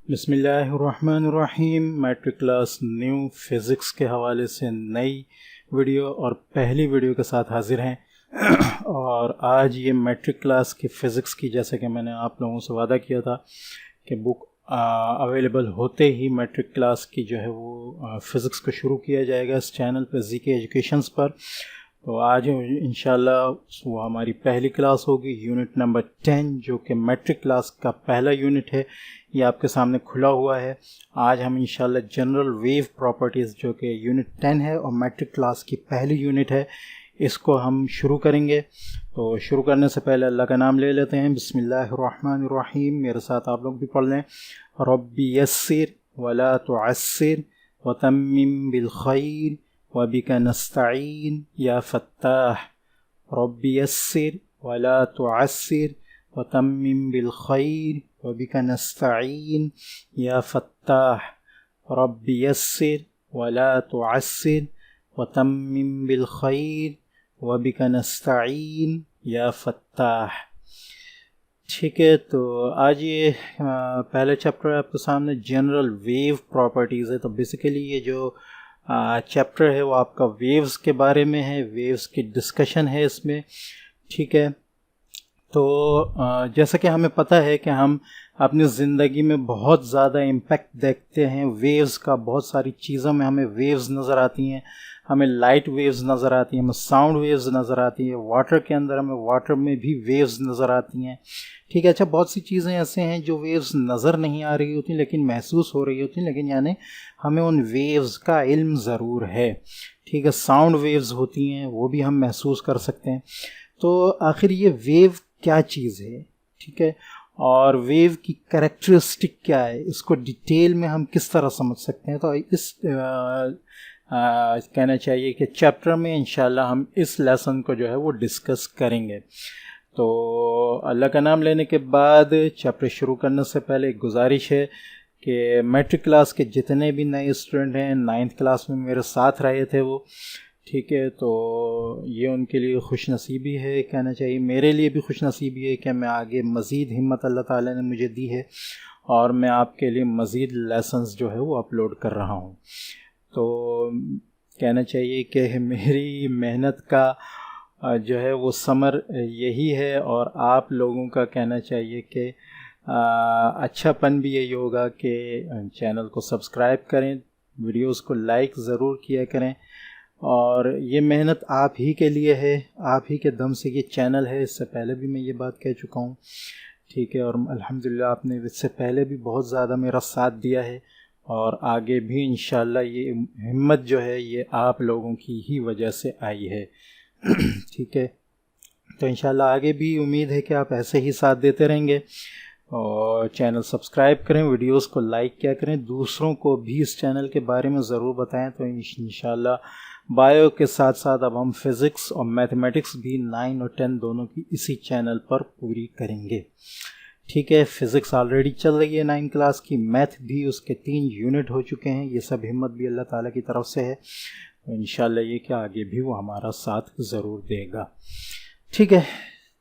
बिस्मिल्लाहिर्रहमानिर्रहीम। Matric class new physics के हवाले से नई वीडियो और पहली वीडियो के साथ हाजिर हैं। और आज ये मैट्रिक क्लास की फ़िज़िक्स की, जैसे कि मैंने आप लोगों से वादा किया था कि बुक अवेलेबल होते ही मैट्रिक क्लास की जो है वो फ़िज़िक्स को शुरू किया जाएगा इस चैनल पर, ज़ीके एजुकेशंस पर। तो आज इंशाल्लाह वो हमारी पहली क्लास होगी, यूनिट नंबर 10, जो कि मैट्रिक क्लास का पहला यूनिट है। ये आपके सामने खुला हुआ है। आज हम इंशाल्लाह जनरल वेव प्रॉपर्टीज़, जो कि यूनिट 10 है और मैट्रिक क्लास की पहली यूनिट है, इसको हम शुरू करेंगे। तो शुरू करने से पहले अल्लाह का नाम ले लेते हैं। बिस्मिल्लाहिर्रहमानिर्रहीम। मेरे साथ आप लोग भी पढ़ लें। रब्बी यस्सिर वला तुअस्सिर वतम्मिम बिल खैर वबिका नस्तईन या फत्ताह। रब्बी यस्सिर वला तुअस्सिर वतम्मिम बिल खैर वबिका नस्तईन या फत्ताह। रब्बी यस्सिर वला तुअस्सिर वतम्मिम बिल खैर वबिका नस्तईन या फत्ताह। ठीक है, तो आज ये पहले चैप्टर आपके सामने जनरल वेव प्रॉपर्टीज़ है। तो बेसिकली ये जो चैप्टर है वो आपका वेव्स के बारे में है, वेव्स की डिस्कशन है इसमें। ठीक है, तो जैसा कि हमें पता है कि हम अपनी ज़िंदगी में बहुत ज़्यादा इम्पैक्ट देखते हैं वेव्स का। बहुत सारी चीज़ों में हमें वेव्स नज़र आती हैं। हमें लाइट वेव्स नज़र आती हैं, हमें साउंड वेव्स नज़र आती हैं। वाटर के अंदर हमें वाटर में भी वेव्स नज़र आती हैं। ठीक है, अच्छा, बहुत सी चीज़ें ऐसे हैं जो वेव्स नज़र नहीं आ रही होती लेकिन महसूस हो रही होती, लेकिन यानी हमें उन वेव्स का इल्म ज़रूर है। ठीक है, साउंड वेव्स होती हैं, वो भी हम महसूस कर सकते हैं। तो आखिर ये वेव क्या चीज़ है, ठीक है, और वेव की कैरेक्टरिस्टिक क्या है, इसको डिटेल में हम किस तरह समझ सकते हैं। तो इस कहना चाहिए कि चैप्टर में इंशाल्लाह हम इस लेसन को जो है वो डिस्कस करेंगे। तो अल्लाह का नाम लेने के बाद चैप्टर शुरू करने से पहले एक गुजारिश है कि मैट्रिक क्लास के जितने भी नए स्टूडेंट हैं, 9th क्लास में मेरे साथ रहे थे वो, ठीक है, तो ये उनके लिए खुश नसीबी है, कहना चाहिए मेरे लिए भी खुश नसीबी है कि मैं आगे मज़ीद हिम्मत अल्लाह ताला ने मुझे दी है और मैं आपके लिए मज़ीद लेसन्स जो है वो अपलोड कर रहा हूँ। तो कहना चाहिए कि मेरी मेहनत का जो है वो समर यही है, और आप लोगों का कहना चाहिए कि अच्छापन भी यही होगा कि चैनल को सब्सक्राइब करें, वीडियोस को लाइक ज़रूर किया करें। और ये मेहनत आप ही के लिए है, आप ही के दम से ये चैनल है। इससे पहले भी मैं ये बात कह चुका हूँ, ठीक है, और अल्हम्दुलिल्लाह आपने इससे पहले भी बहुत ज़्यादा मेरा साथ दिया है और आगे भी इंशाल्लाह ये हिम्मत जो है ये आप लोगों की ही वजह से आई है। ठीक है, तो इंशाल्लाह आगे भी उम्मीद है कि आप ऐसे ही साथ देते रहेंगे और चैनल सब्सक्राइब करें, वीडियोस को लाइक किया करें, दूसरों को भी इस चैनल के बारे में ज़रूर बताएं। तो इंशाल्लाह बायो के साथ साथ अब हम फिज़िक्स और मैथमेटिक्स भी 9 और 10 दोनों की इसी चैनल पर पूरी करेंगे। ठीक है, फ़िज़िक्स ऑलरेडी चल रही है 9 क्लास की, मैथ भी उसके 3 यूनिट हो चुके हैं। ये सब हिम्मत भी अल्लाह ताला की तरफ से है, तो इंशाल्लाह ये कि आगे भी वो हमारा साथ ज़रूर देगा। ठीक है,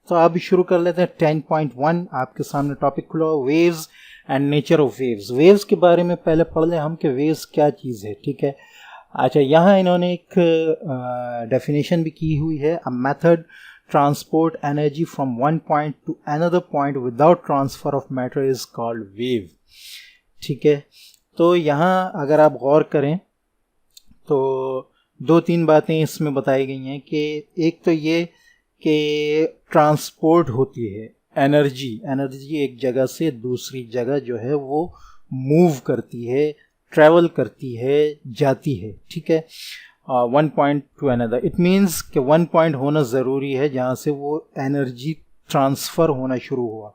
तो आप भी शुरू कर लेते हैं। 10.1 आपके सामने टॉपिक खुला हुआ, waves and nature of waves. Waves के बारे में पहले पढ़ लें हम कि वेव्स क्या चीज़ है। ठीक है, अच्छा, यहाँ इन्होंने एक डेफिनेशन भी की हुई है, a method transport energy from one point two another point without transfer of matter is called wave. ठीक है, तो यहाँ अगर आप गौर करें तो 2-3 बातें इसमें बताई गई हैं कि एक तो ये कि ट्रांसपोर्ट होती है एनर्जी एक जगह से दूसरी जगह जो है वो मूव करती है, ट्रैवल करती है, जाती है। ठीक है, one point two another, it means कि वन पॉइंट होना ज़रूरी है जहाँ से वो एनर्जी ट्रांसफ़र होना शुरू हुआ।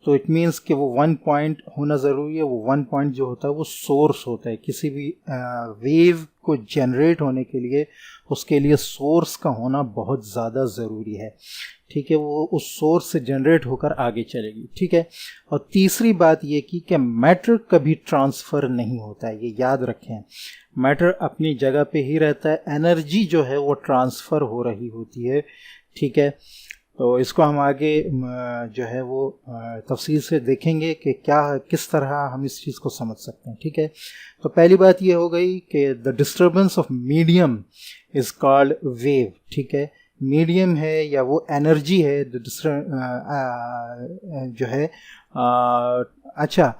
तो इट मीन्स कि वो वन पॉइंट होना ज़रूरी है। वो वन पॉइंट जो होता है वो सोर्स होता है। किसी भी वेव को जनरेट होने के लिए उसके लिए सोर्स का होना बहुत ज़्यादा ज़रूरी है। ठीक है, वो उस सोर्स से जनरेट होकर आगे चलेगी। ठीक है, और तीसरी बात ये कि मैटर कभी ट्रांसफ़र नहीं होता है, ये याद रखें। मैटर अपनी जगह पे ही रहता है, एनर्जी जो है वो ट्रांसफ़र हो रही होती है। ठीक है, तो इसको हम आगे जो है वो तफसील से देखेंगे कि क्या किस तरह हम इस चीज़ को समझ सकते हैं। ठीक है, तो पहली बात ये हो गई कि the disturbance of medium is called wave. ठीक है, मीडियम है या वो एनर्जी है जो है अच्छा,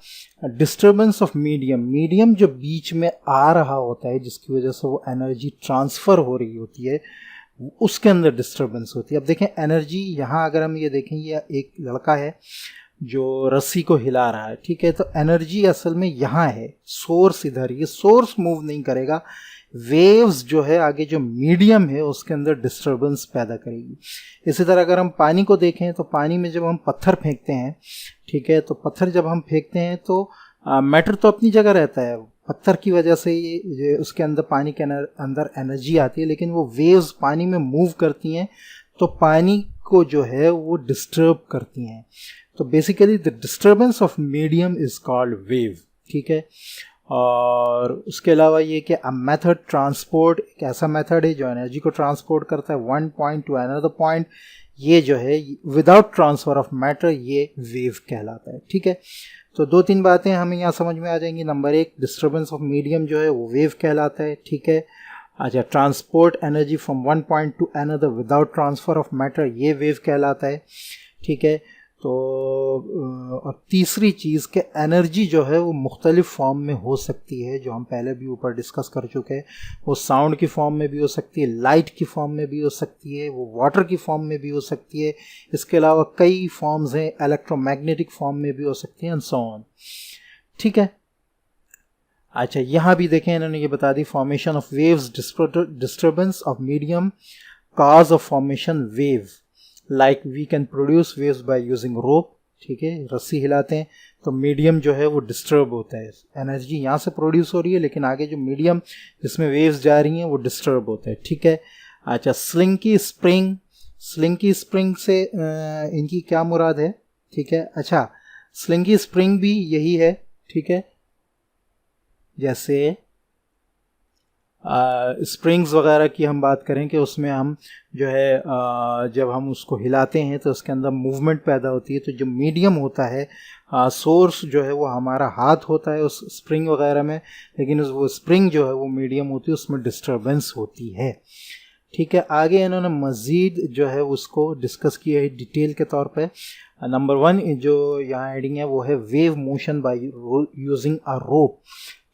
डिस्टर्बेंस ऑफ मीडियम जो बीच में आ रहा होता है जिसकी वजह से वो एनर्जी ट्रांसफ़र हो रही होती है, उसके अंदर डिस्टर्बेंस होती है। अब देखें एनर्जी, यहाँ अगर हम ये देखें, ये एक लड़का है जो रस्सी को हिला रहा है। ठीक है, तो एनर्जी असल में यहाँ है, सोर्स इधर, ये सोर्स मूव नहीं करेगा, वेव्स जो है आगे जो मीडियम है उसके अंदर डिस्टर्बेंस पैदा करेगी। इसी तरह अगर हम पानी को देखें तो पानी में जब हम पत्थर फेंकते हैं, ठीक है, तो पत्थर जब हम फेंकते हैं तो मैटर तो अपनी जगह रहता है, पत्थर की वजह से ये उसके अंदर पानी के अंदर एनर्जी आती है, लेकिन वो वेव्स पानी में मूव करती हैं तो पानी को जो है वो डिस्टर्ब करती हैं। तो basically the disturbance of medium is called wave. ठीक है, और उसके अलावा ये कि अ मेथड ट्रांसपोर्ट एक ऐसा मेथड है जो एनर्जी को ट्रांसपोर्ट करता है one point two another point, ये जो है विदाउट ट्रांसफर ऑफ मैटर ये वेव कहलाता है। ठीक है, तो दो तीन बातें हमें यहाँ समझ में आ जाएंगी। नंबर एक, डिस्टर्बेंस ऑफ मीडियम जो है वो वेव कहलाता है। ठीक है, अच्छा, transport energy from one point two another without transfer of matter, ये वेव कहलाता है। ठीक है, तो और तीसरी चीज़ कि एनर्जी जो है वो मुख्तलिफ फॉर्म में हो सकती है, जो हम पहले भी ऊपर डिस्कस कर चुके हैं। वो साउंड की फॉर्म में भी हो सकती है, लाइट की फॉर्म में भी हो सकती है, वो वाटर की फॉर्म में भी हो सकती है, इसके अलावा कई फॉर्म्स हैं, इलेक्ट्रोमैग्नेटिक फॉर्म में भी हो सकती हैं एंड सो ऑन। ठीक है, अच्छा, यहाँ भी देखें इन्होंने ये बता दी, formation of waves, disturbance of medium, cause of formation wave, like we can produce waves by using rope. ठीक है, रस्सी हिलाते हैं तो मीडियम जो है वो डिस्टर्ब होता है, एनर्जी यहाँ से प्रोड्यूस हो रही है लेकिन आगे जो मीडियम जिसमें वेव्स जा रही हैं वो डिस्टर्ब होता है। ठीक है, अच्छा, स्लिंकी स्प्रिंग से इनकी क्या मुराद है? ठीक है, अच्छा, स्लिंकी स्प्रिंग भी यही है। ठीक है, जैसे स्प्रिंग्स वगैरह की हम बात करें कि उसमें हम जो है जब हम उसको हिलाते हैं तो उसके अंदर मूवमेंट पैदा होती है, तो जो मीडियम होता है, सोर्स जो है वो हमारा हाथ होता है उस स्प्रिंग वगैरह में, लेकिन वो स्प्रिंग जो है वो मीडियम होती है, उसमें डिस्टर्बेंस होती है। ठीक है, आगे इन्होंने मज़ीद जो है उसको डिस्कस किया है डिटेल के तौर पे। नंबर वन जो यहाँ एडिंग है वो है wave motion by using a rope.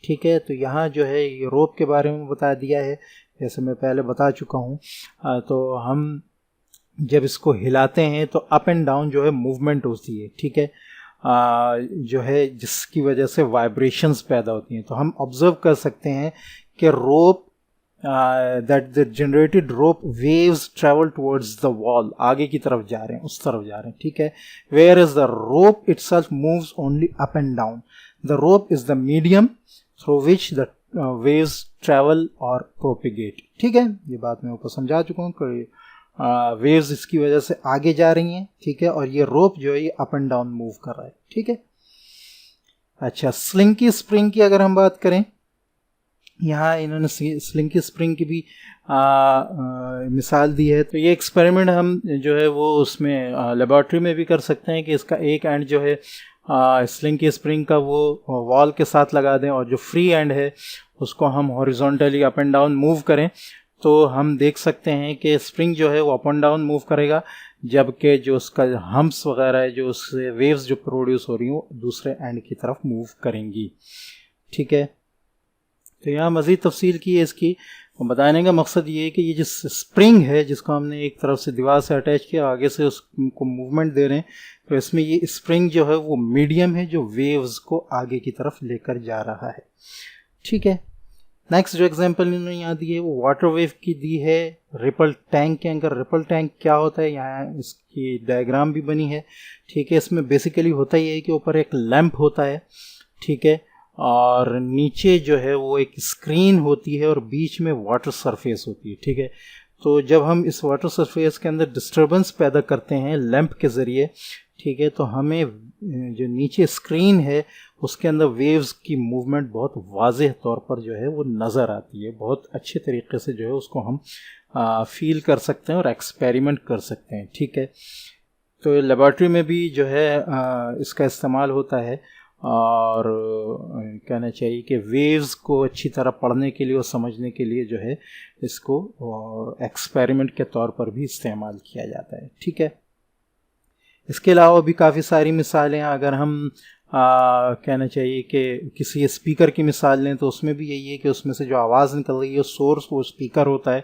ठीक है, तो यहाँ जो है ये रोप के बारे में बता दिया है, जैसे मैं पहले बता चुका हूँ। तो हम जब इसको हिलाते हैं तो अप एंड डाउन जो है मूवमेंट होती है। ठीक है, जो है जिसकी वजह से वाइब्रेशंस पैदा होती हैं। तो हम ऑब्जर्व कर सकते हैं कि rope that the generated rope waves travel towards the wall, आगे की तरफ जा रहे हैं, उस तरफ जा रहे हैं। ठीक है, where is the rope itself moves only up and down. The rope is the medium through which the waves travel or propagate। ठीक है, ये बात मैं ऊपर समझा चुका हूँ कि वेव्स इसकी वजह से आगे जा रही हैं। ठीक है, और ये रोप जो है ये अप एंड डाउन मूव कर रहा है। ठीक है, अच्छा, स्लिंकी स्प्रिंग की अगर हम बात करें, यहाँ इन्होंने स्लिंकी स्प्रिंग की भी मिसाल दी है। तो ये एक्सपेरिमेंट हम जो है वो उसमें लेबॉर्ट्री में भी कर सकते हैं कि इसका एक एंड जो है स्लिंकी स्प्रिंग का वो वॉल के साथ लगा दें और जो फ्री एंड है उसको हम horizontally up and down move करें, तो हम देख सकते हैं कि स्प्रिंग जो है वो अप एंड डाउन मूव करेगा, जबकि जो उसका हम्प्स वगैरह है, जो उससे वेव्स जो प्रोड्यूस हो रही हैं वो दूसरे एंड की तरफ मूव करेंगी। ठीक है, तो यहाँ मज़ीद तफसील की है इसकी। बताने का मकसद ये है कि ये जिस स्प्रिंग है जिसको हमने एक तरफ से दीवार से अटैच किया, आगे से उसको मूवमेंट दे रहे हैं, तो इसमें ये स्प्रिंग जो है वो मीडियम है जो वेव्स को आगे की तरफ लेकर जा रहा है। ठीक है, नेक्स्ट जो एग्जांपल इन्होंने यहाँ दी है वो वाटर वेव की दी है रिपल टैंक के अंदर। रिपल टैंक क्या होता है, यहाँ इसकी डायग्राम भी बनी है। ठीक है, इसमें बेसिकली होता ही है कि ऊपर एक लैंप होता है। ठीक है, और नीचे जो है वो एक स्क्रीन होती है और बीच में वाटर सरफेस होती है। ठीक है, तो जब हम इस वाटर सरफेस के अंदर डिस्टर्बेंस पैदा करते हैं लैंप के ज़रिए, ठीक है, तो हमें जो नीचे स्क्रीन है उसके अंदर वेव्स की मूवमेंट बहुत वाज़ेह तौर पर जो है वो नज़र आती है, बहुत अच्छे तरीके से जो है उसको हम फील कर सकते हैं और एक्सपेरिमेंट कर सकते हैं। ठीक है, तो लेबॉर्ट्री में भी जो है इसका इस्तेमाल होता है और कहना चाहिए कि वेव्स को अच्छी तरह पढ़ने के लिए और समझने के लिए जो है इसको एक्सपेरिमेंट के तौर पर भी इस्तेमाल किया जाता है। ठीक है, इसके अलावा भी काफ़ी सारी मिसालें, अगर हम कहना चाहिए कि किसी स्पीकर की मिसाल लें तो उसमें भी यही है कि उसमें से जो आवाज़ निकल रही है सोर्स वो स्पीकर होता है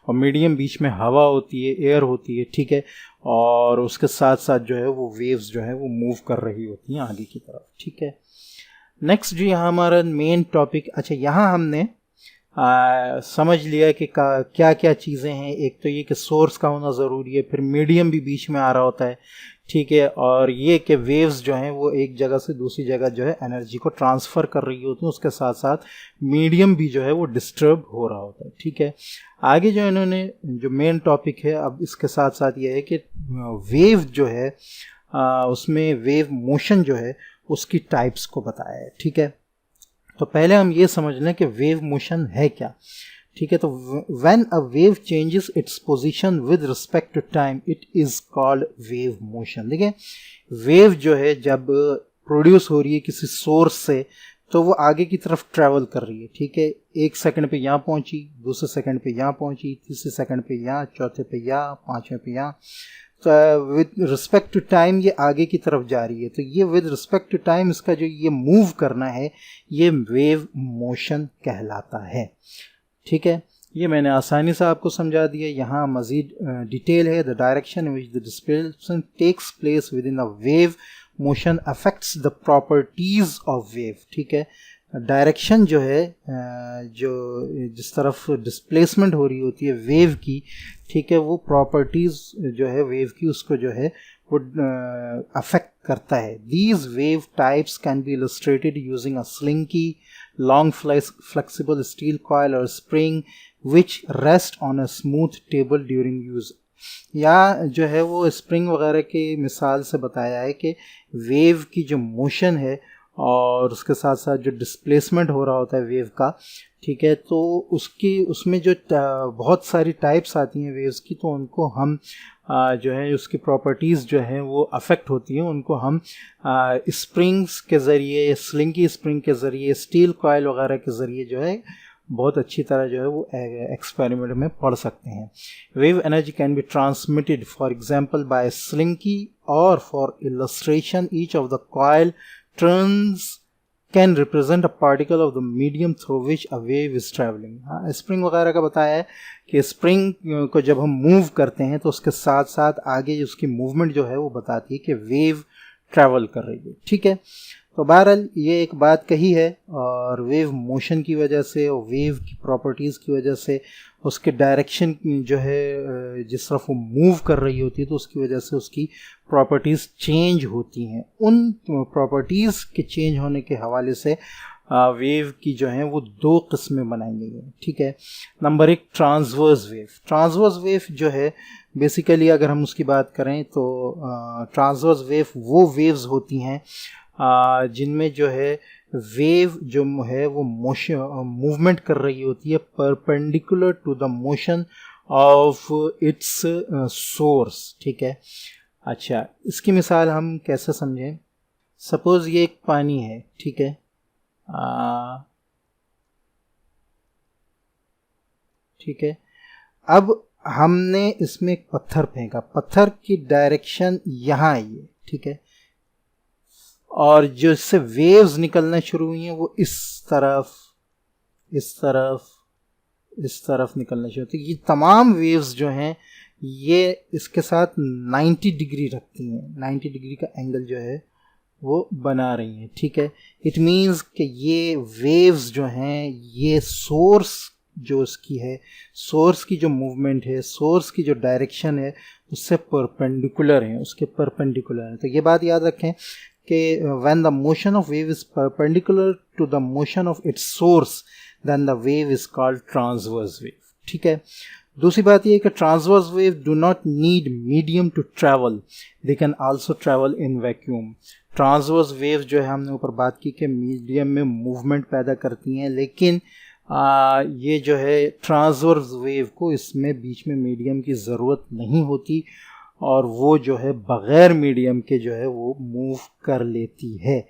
और मीडियम बीच में हवा होती है, एयर होती है। ठीक है, और उसके साथ साथ जो है वो वेव्स जो है वो मूव कर रही होती हैं आगे की तरफ। ठीक है, नेक्स्ट जी यहाँ हमारा मेन टॉपिक, अच्छा यहाँ हमने समझ लिया कि क्या क्या चीज़ें हैं। एक तो ये कि सोर्स का होना ज़रूरी है, फिर मीडियम भी बीच में आ रहा होता है। ठीक है, और ये कि वेव्स जो हैं वो एक जगह से दूसरी जगह जो है एनर्जी को ट्रांसफ़र कर रही होती हैं, उसके साथ साथ मीडियम भी जो है वो डिस्टर्ब हो रहा होता है। ठीक है, आगे जो इन्होंने जो मेन टॉपिक है अब इसके साथ साथ ये है कि वेव जो है उसमें वेव मोशन जो है उसकी टाइप्स को बताया है। ठीक है, तो पहले हम ये समझ लें कि वेव मोशन है क्या। ठीक है, तो when a wave changes its position with respect to time it is called wave motion. देखिए, वेव जो है जब प्रोड्यूस हो रही है किसी सोर्स से तो वो आगे की तरफ ट्रैवल कर रही है। ठीक है, 1 सेकंड पे यहाँ पहुँची, दूसरे सेकंड पे यहाँ पहुँची, तीसरे सेकंड पे यहाँ, चौथे पे यहाँ, पाँचवें पे यहाँ, तो विद रिस्पेक्ट टू टाइम ये आगे की तरफ जा रही है। तो ये विद रिस्पेक्ट टू टाइम इसका जो ये मूव करना है ये वेव मोशन कहलाता है। ठीक है, ये मैंने आसानी से आपको समझा दिया। यहाँ मज़ीद डिटेल है। The direction in which the displacement takes place within a wave motion affects the properties of wave. ठीक है, डायरेक्शन जो है जो जिस तरफ डिस्प्लेसमेंट हो रही होती है वेव की, ठीक है, वो प्रॉपर्टीज़ जो है वेव की उसको जो है वो अफेक्ट करता है। These wave types can be illustrated using a slinky, long flexible steel coil or spring which rest on a smooth table during use। या जो है वो स्प्रिंग वगैरह की मिसाल से बताया है कि वेव की जो मोशन है और उसके साथ साथ जो डिस्प्लेसमेंट हो रहा होता है वेव का, ठीक है, तो उसमें जो बहुत सारी टाइप्स आती हैं वेव्स की, तो उनको हम जो है उसकी प्रॉपर्टीज़ जो हैं वो अफेक्ट होती हैं, उनको हम स्प्रिंग्स के ज़रिए, स्लिंकी स्प्रिंग के ज़रिए, स्टील कॉयल वगैरह के ज़रिए जो है बहुत अच्छी तरह जो है वो एक्सपेरिमेंट में पढ़ सकते हैं। Wave energy can be transmitted for example by slinky और for illustration each of the coil turns can represent a particle of the medium through which a wave is travelling. हाँ, स्प्रिंग वगैरह का बताया है कि स्प्रिंग को जब हम मूव करते हैं तो उसके साथ साथ आगे उसकी मूवमेंट जो है वो बताती है कि वेव ट्रैवल कर रही है। ठीक है, तो बहरहाल ये एक बात कही है और वेव मोशन की वजह से और वेव की प्रॉपर्टीज़ की वजह से उसके डायरेक्शन जो है जिस तरफ वो मूव कर रही होती है तो उसकी वजह से उसकी प्रॉपर्टीज़ चेंज होती हैं। उन प्रॉपर्टीज़ के चेंज होने के हवाले से वेव की जो है वो 2 किस्में बनाई गई हैं। ठीक है, number 1 transverse wave. Transverse wave जो है बेसिकली अगर हम उसकी बात करें तो ट्रांसवर्स वेव वो वेव्स होती हैं जिनमें जो है वेव जो है वो मोशन मूवमेंट कर रही होती है perpendicular to the motion of its source. ठीक है, अच्छा इसकी मिसाल हम कैसे समझें। सपोज़ ये एक पानी है, ठीक है, ठीक है, अब हमने इसमें एक पत्थर फेंका, पत्थर की डायरेक्शन यहाँ आई है, ठीक है, और जो इससे वेव्स निकलना शुरू हुई हैं वो इस तरफ इस तरफ इस तरफ निकलना शुरू होती है। ये तमाम वेव्स जो हैं ये इसके साथ 90 डिग्री रखती हैं, 90 डिग्री का एंगल जो है वो बना रही हैं। ठीक है, इट मीन्स कि ये वेव्स जो हैं ये सोर्स जो उसकी है, सोर्स की जो मूवमेंट है, सोर्स की जो डायरेक्शन है उससे परपेंडिकुलर है, उसके परपेंडिकुलर है। तो ये बात याद रखें कि when the motion of wave is perpendicular to the motion of its source then the wave is called transverse wave। ठीक है, दूसरी बात ये है कि transverse wave do not need medium to travel, they can also travel in vacuum. Transverse wave जो है हमने ऊपर बात की कि मीडियम में मूवमेंट पैदा करती हैं, लेकिन ये जो है ट्रांसवर्स वेव को इसमें बीच में मीडियम की ज़रूरत नहीं होती और वो जो है बग़ैर मीडियम के जो है वो मूव कर लेती है।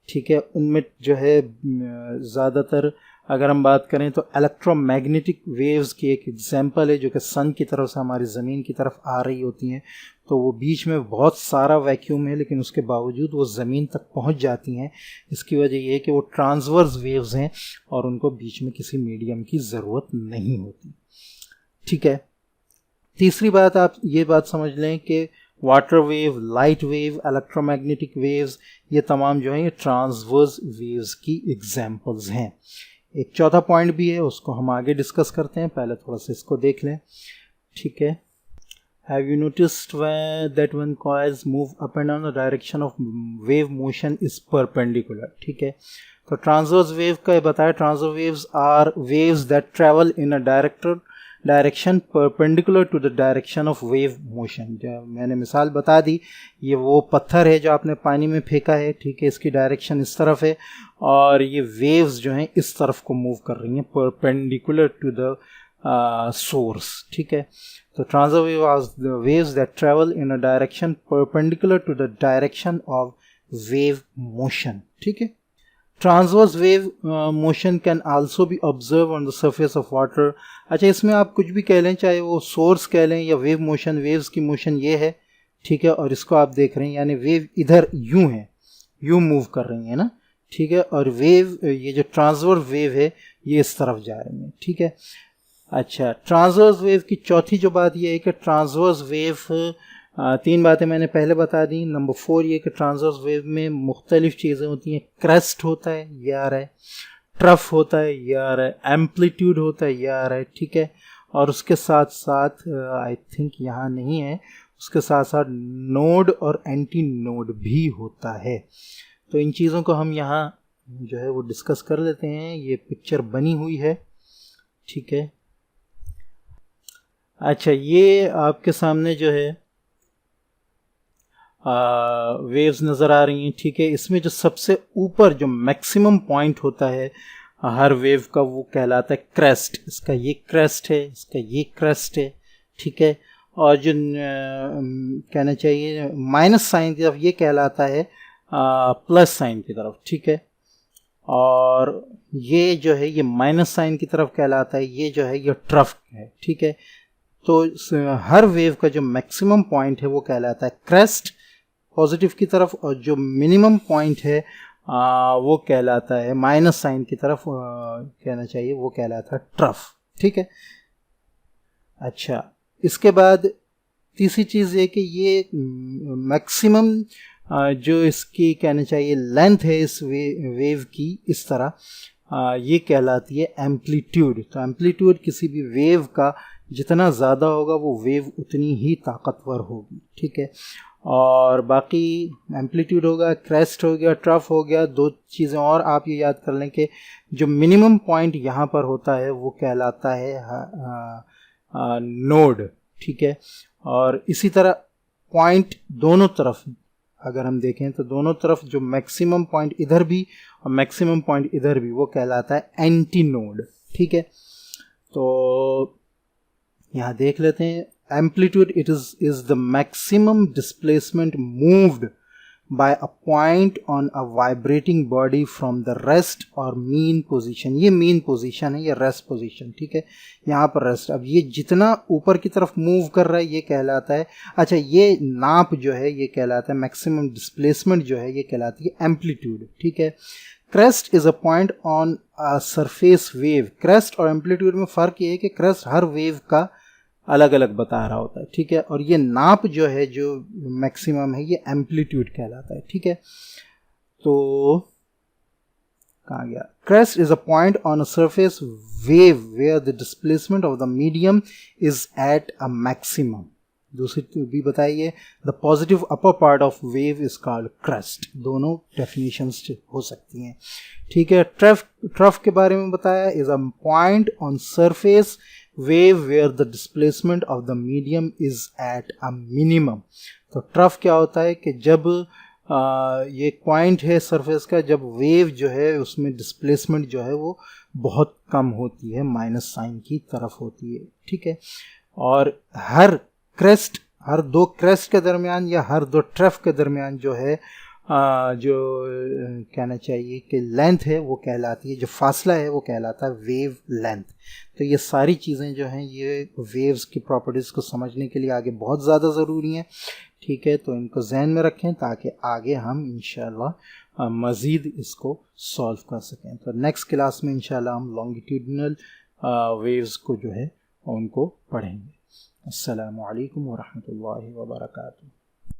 ठीक है, उनमें जो है ज़्यादातर अगर हम बात करें तो इलेक्ट्रोमैग्नेटिक वेव्स की एक एग्जांपल है जो कि सन की तरफ से हमारी ज़मीन की तरफ आ रही होती हैं, तो वो बीच में बहुत सारा वैक्यूम है लेकिन उसके बावजूद वो ज़मीन तक पहुंच जाती हैं। इसकी वजह ये है कि वो ट्रांसवर्स वेव्स हैं और उनको बीच में किसी मीडियम की ज़रूरत नहीं होती। ठीक है, तीसरी बात आप ये बात समझ लें कि water wave, light wave, electromagnetic waves, ये तमाम जो हैं ये ट्रांसवर्स वेव्स की एग्जांपल्स हैं। एक चौथा पॉइंट भी है, उसको हम आगे डिस्कस करते हैं, पहले थोड़ा सा इसको देख लें। ठीक है, have you noticed that when coils move up and down the direction of wave motion is perpendicular. ठीक है, तो ट्रांसवर्स वेव का ये बताया, transverse waves are waves that travel in a direction perpendicular to the direction of wave motion. जो मैंने मिसाल बता दी, ये वो पत्थर है जो आपने पानी में फेंका है, ठीक है, इसकी डायरेक्शन इस तरफ है और ये वेव्स जो हैं इस तरफ को मूव कर रही हैं परपेंडिकुलर टू द सोर्स। ठीक है, तो transverse wave are the waves that travel in a direction perpendicular to the direction of wave motion. ठीक है, transverse wave motion can also be observe on the surface of water. अच्छा, इसमें आप कुछ भी कह लें, चाहे वो सोर्स कह लें या वेव मोशन, वेव्स की मोशन ये है, ठीक है, और इसको आप देख रहे हैं यानी वेव इधर यूं है, यूं मूव कर रही है ना, ठीक है, और वेव ये जो ट्रांसवर्स वेव है ये इस तरफ जा रही है। ठीक है, अच्छा, ट्रांसवर्स वेव की चौथी जो बात ये है कि ट्रांसवर्स वेव, तीन बातें मैंने पहले बता दी। नंबर 4 ये कि ट्रांसवर्स वेव में मुख्तलिफ चीज़ें होती हैं। क्रेस्ट होता है, ये आ रहा है, ट्रफ होता है, ये आ रहा है, एम्पलीट्यूड होता है, ये आ रहा है। ठीक है, और उसके साथ साथ आई थिंक यहाँ नहीं है, उसके साथ साथ नोड और एंटी नोड भी होता है। तो इन चीज़ों को हम यहाँ जो है वो डिस्कस कर लेते हैं। ये पिक्चर बनी हुई है। ठीक है, अच्छा, ये आपके सामने जो है वेव्स नज़र आ रही हैं। ठीक है, इसमें जो सबसे ऊपर जो मैक्सिमम पॉइंट होता है हर वेव का वो कहलाता है क्रेस्ट। इसका ये क्रेस्ट है, इसका ये क्रेस्ट है। ठीक है, और जो कहना चाहिए माइनस साइन की तरफ ये कहलाता है प्लस साइन की तरफ। ठीक है, और ये जो है ये माइनस साइन की तरफ कहलाता है, ये जो है ये ट्रफ है। ठीक है, तो हर वेव का जो मैक्सिमम पॉइंट है वो कहलाता है क्रेस्ट पॉजिटिव की तरफ, और जो मिनिमम पॉइंट है वो कहलाता है माइनस साइन की तरफ, कहना चाहिए वो कहलाता है ट्रफ। ठीक है, अच्छा, इसके बाद तीसरी चीज़ ये कि ये मैक्सिमम जो इसकी कहना चाहिए लेंथ है इस वेव की, इस तरह ये कहलाती है एम्पलीट्यूड। तो एम्पलीट्यूड किसी भी वेव का जितना ज़्यादा होगा वो वेव उतनी ही ताकतवर होगी। ठीक है, और बाकी एम्पलीट्यूड होगा, क्रेस्ट हो गया, ट्रफ हो गया। दो चीज़ें और आप ये याद कर लें कि जो मिनिमम पॉइंट यहाँ पर होता है वो कहलाता है नोड। ठीक है, और इसी तरह पॉइंट दोनों तरफ अगर हम देखें तो दोनों तरफ जो मैक्सिमम पॉइंट इधर भी और मैक्सिमम पॉइंट इधर भी वो कहलाता है एंटी नोड। ठीक है, तो यहाँ देख लेते हैं। Amplitude it is the maximum displacement moved by a point on a vibrating body from the rest और मीन पोजीशन। ये मीन पोजीशन है, ये रेस्ट पोजीशन। ठीक है, यहाँ पर रेस्ट। अब ये जितना ऊपर की तरफ मूव कर रहा है ये कहलाता है, अच्छा, ये नाप जो है ये कहलाता है मैक्सिमम डिस्प्लेसमेंट, जो है ये कहलाती है एम्पलीट्यूड। ठीक है, crest is a point on a surface wave. Crest और एम्पलीट्यूड में फ़र्क ये है कि क्रेस्ट हर वेव का अलग अलग बता रहा होता है। ठीक है, और ये नाप जो है जो मैक्सिमम है ये एम्पलीट्यूड कहलाता है। ठीक है, तो कहाँ गया? Crest is a point on a surface wave where the displacement of the medium is at a maximum. दूसरी भी बताइए, the positive upper part of wave is called crest. दोनों डेफिनेशंस हो सकती हैं। ठीक है, ट्रफ के बारे में बताया, is a point on surface wave where the displacement of the medium is at a minimum. तो ट्रफ क्या होता है कि जब ये एक पॉइंट है सरफेस का, जब वेव जो है उसमें डिस्प्लेसमेंट जो है वो बहुत कम होती है, माइनस साइन की तरफ होती है, ठीक है। और हर दो क्रेस्ट के दरमियान या हर दो ट्रफ के दरमियान जो है जो कहना चाहिए कि लेंथ है वो कहलाती है, जो फासला है वो कहलाता है वेव लेंथ। तो ये सारी चीज़ें जो हैं ये वेव्स की प्रॉपर्टीज़ को समझने के लिए आगे बहुत ज़्यादा ज़रूरी हैं, ठीक है। तो इनको जहन में रखें ताकि आगे हम इंशाल्लाह मज़ीद इसको सॉल्व कर सकें। तो नेक्स्ट क्लास में इंशाल्लाह हम लॉन्गिट्यूडिनल वेव्स को जो है उनको पढ़ेंगे। अस्सलामु अलैकुम व रहमतुल्लाहि व बरकातुहू।